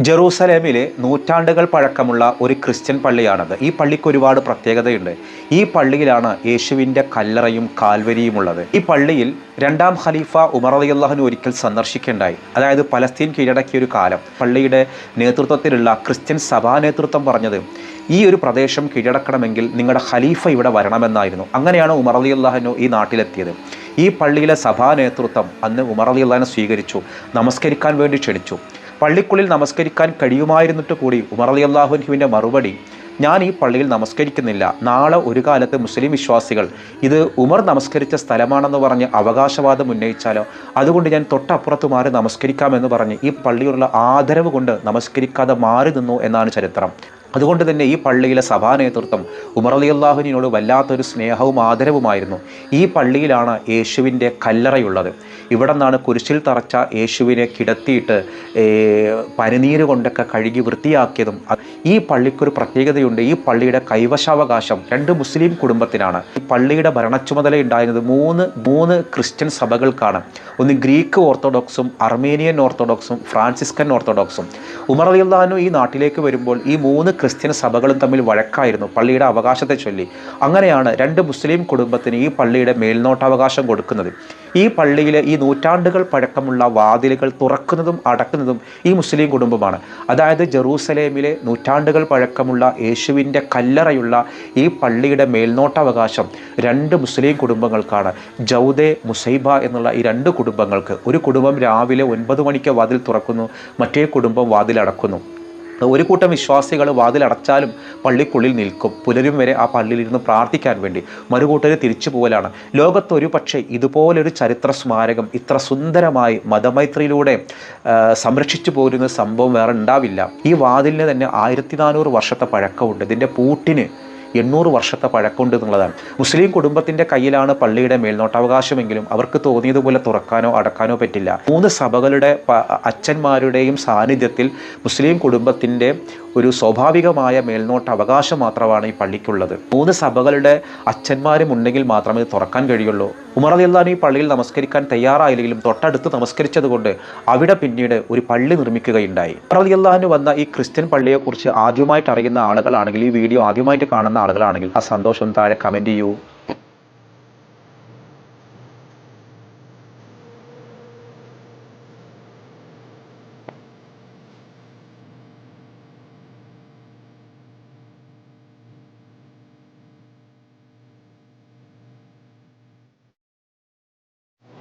ജെറൂസലേമിലെ നൂറ്റാണ്ടുകൾ പഴക്കമുള്ള ഒരു ക്രിസ്ത്യൻ പള്ളിയാണത്. ഈ പള്ളിക്ക് ഒരുപാട് പ്രത്യേകതയുണ്ട്. ഈ പള്ളിയിലാണ് യേശുവിൻ്റെ കല്ലറയും കാൽവരിയും ഉള്ളത്. ഈ പള്ളിയിൽ രണ്ടാം ഖലീഫ ഉമർ റളിയല്ലാഹു അൻഹു ഒരിക്കൽ സന്ദർശിക്കേണ്ടായി. അതായത് പലസ്തീൻ കീഴടക്കിയ ഒരു കാലം പള്ളിയുടെ നേതൃത്വത്തിലുള്ള ക്രിസ്ത്യൻ സഭാ നേതൃത്വം പറഞ്ഞത്, ഈ ഒരു പ്രദേശം കീഴടക്കണമെങ്കിൽ നിങ്ങളുടെ ഖലീഫ ഇവിടെ വരണമെന്നായിരുന്നു. അങ്ങനെയാണ് ഉമർ റളിയല്ലാഹു അൻഹു ഈ നാട്ടിലെത്തിയത്. ഈ പള്ളിയിലെ സഭാ നേതൃത്വം അന്ന് ഉമർ റളിയല്ലാഹു അൻഹു സ്വീകരിച്ചു, നമസ്കരിക്കാൻ വേണ്ടി ക്ഷണിച്ചു. പള്ളിക്കുള്ളിൽ നമസ്കരിക്കാൻ കഴിയുമായിരുന്നിട്ട് കൂടി ഉമർ റളിയല്ലാഹു അൻഹുവിൻ്റെ മറുപടി, ഞാൻ ഈ പള്ളിയിൽ നമസ്കരിക്കുന്നില്ല. നാളെ ഒരു കാലത്ത് മുസ്ലിം വിശ്വാസികൾ ഇത് ഉമർ നമസ്കരിച്ച സ്ഥലമാണെന്ന് പറഞ്ഞ് അവകാശവാദം ഉന്നയിച്ചാലോ, അതുകൊണ്ട് ഞാൻ തൊട്ടപ്പുറത്ത് മാറി നമസ്കരിക്കാമെന്ന് പറഞ്ഞ് ഈ പള്ളിയുള്ള ആദരവ് കൊണ്ട് നമസ്കരിക്കാതെ മാറി നിന്നു എന്നാണ് ചരിത്രം. അതുകൊണ്ട് തന്നെ ഈ പള്ളിയിലെ സഭാ നേതൃത്വം ഉമർ റളിയല്ലാഹു അൻഹുവിനോട് വല്ലാത്തൊരു സ്നേഹവും ആദരവുമായിരുന്നു. ഈ പള്ളിയിലാണ് യേശുവിൻ്റെ കല്ലറയുള്ളത്. ഇവിടെ നിന്നാണ് കുരിശിൽ തറച്ച യേശുവിനെ കിടത്തിയിട്ട് പനിനീര് കൊണ്ടൊക്കെ കഴുകി വൃത്തിയാക്കിയതും. ഈ പള്ളിക്കൊരു പ്രത്യേകതയുണ്ട്. ഈ പള്ളിയുടെ കൈവശാവകാശം 2 മുസ്ലിം കുടുംബത്തിനാണ്. ഈ പള്ളിയുടെ ഭരണച്ചുമതല ഉണ്ടായിരുന്നത് മൂന്ന് ക്രിസ്ത്യൻ സഭകൾക്കാണ്. ഒന്ന് ഗ്രീക്ക് ഓർത്തഡോക്സും, അർമേനിയൻ ഓർത്തഡോക്സും, ഫ്രാൻസിസ്കൻ ഓർത്തഡോക്സും. ഉമർ റളിയല്ലാഹു അൻഹു ഈ നാട്ടിലേക്ക് വരുമ്പോൾ ഈ 3 ക്രിസ്ത്യൻ സഭകളും തമ്മിൽ വഴക്കായിരുന്നു പള്ളിയുടെ അവകാശത്തെ ചൊല്ലി. അങ്ങനെയാണ് 2 മുസ്ലിം കുടുംബത്തിന് ഈ പള്ളിയുടെ മേൽനോട്ടാവകാശം കൊടുക്കുന്നത്. ഈ പള്ളിയിലെ ഈ നൂറ്റാണ്ടുകൾ പഴക്കമുള്ള വാതിലുകൾ തുറക്കുന്നതും അടക്കുന്നതും ഈ മുസ്ലിം കുടുംബമാണ്. അതായത് ജെറൂസലേമിലെ നൂറ്റാണ്ടുകൾ പഴക്കമുള്ള യേശുവിൻ്റെ കല്ലറയുള്ള ഈ പള്ളിയുടെ മേൽനോട്ടാവകാശം 2 മുസ്ലിം കുടുംബങ്ങൾക്കാണ്. ജൗദെ, മുസൈബ എന്നുള്ള ഈ 2 കുടുംബങ്ങൾക്ക്. ഒരു കുടുംബം രാവിലെ 9 മണിക്ക് വാതിൽ തുറക്കുന്നു, മറ്റേ കുടുംബം വാതിലടക്കുന്നു. ഒരു കൂട്ടം വിശ്വാസികൾ വാതിലടച്ചാലും പള്ളിക്കുള്ളിൽ നിൽക്കും, പുലരും വരെ ആ പള്ളിയിലിരുന്ന് പ്രാർത്ഥിക്കാൻ വേണ്ടി. മറുകൂട്ടർ തിരിച്ചു പോകലാണ്. ലോകത്തൊരു പക്ഷേ ഇതുപോലൊരു ചരിത്ര സ്മാരകം ഇത്ര സുന്ദരമായി മതമൈത്രിയിലൂടെ സംരക്ഷിച്ചു പോരുന്ന സംഭവം വേറെ ഉണ്ടാവില്ല. ഈ വാതിലിന് തന്നെ 1400 വർഷത്തെ പഴക്കമുണ്ട്. ഇതിൻ്റെ പൂട്ടിന് 800 വർഷത്തെ പഴക്കമുണ്ട് എന്നുള്ളതാണ്. മുസ്ലിം കുടുംബത്തിൻ്റെ കയ്യിലാണ് പള്ളിയുടെ മേൽനോട്ടാവകാശമെങ്കിലും അവർക്ക് തോന്നിയതുപോലെ തുറക്കാനോ അടക്കാനോ പറ്റില്ല. 3 സഭകളുടെ അച്ഛന്മാരുടെയും സാന്നിധ്യത്തിൽ മുസ്ലിം കുടുംബത്തിൻ്റെ ഒരു സ്വാഭാവികമായ മേൽനോട്ട അവകാശം മാത്രമാണ് ഈ പള്ളിക്കുള്ളത്. 3 സഭകളുടെ അച്ഛന്മാരും ഉണ്ടെങ്കിൽ മാത്രമേ തുറക്കാൻ കഴിയുള്ളൂ. ഉമർ റളിയല്ലാഹു അൻഹു ഈ പള്ളിയിൽ നമസ്കരിക്കാൻ തയ്യാറായില്ലെങ്കിലും തൊട്ടടുത്ത് നമസ്കരിച്ചത് കൊണ്ട് അവിടെ പിന്നീട് ഒരു പള്ളി നിർമ്മിക്കുകയുണ്ടായി. ഉമർ റളിയല്ലാഹു അൻഹു വന്ന ഈ ക്രിസ്ത്യൻ പള്ളിയെക്കുറിച്ച് ആദ്യമായിട്ട് അറിയുന്ന ആളുകളാണെങ്കിൽ, ഈ വീഡിയോ ആദ്യമായിട്ട് കാണുന്ന ആളുകളാണെങ്കിൽ ആ സന്തോഷം താഴെ കമൻറ്റ് ചെയ്യൂ.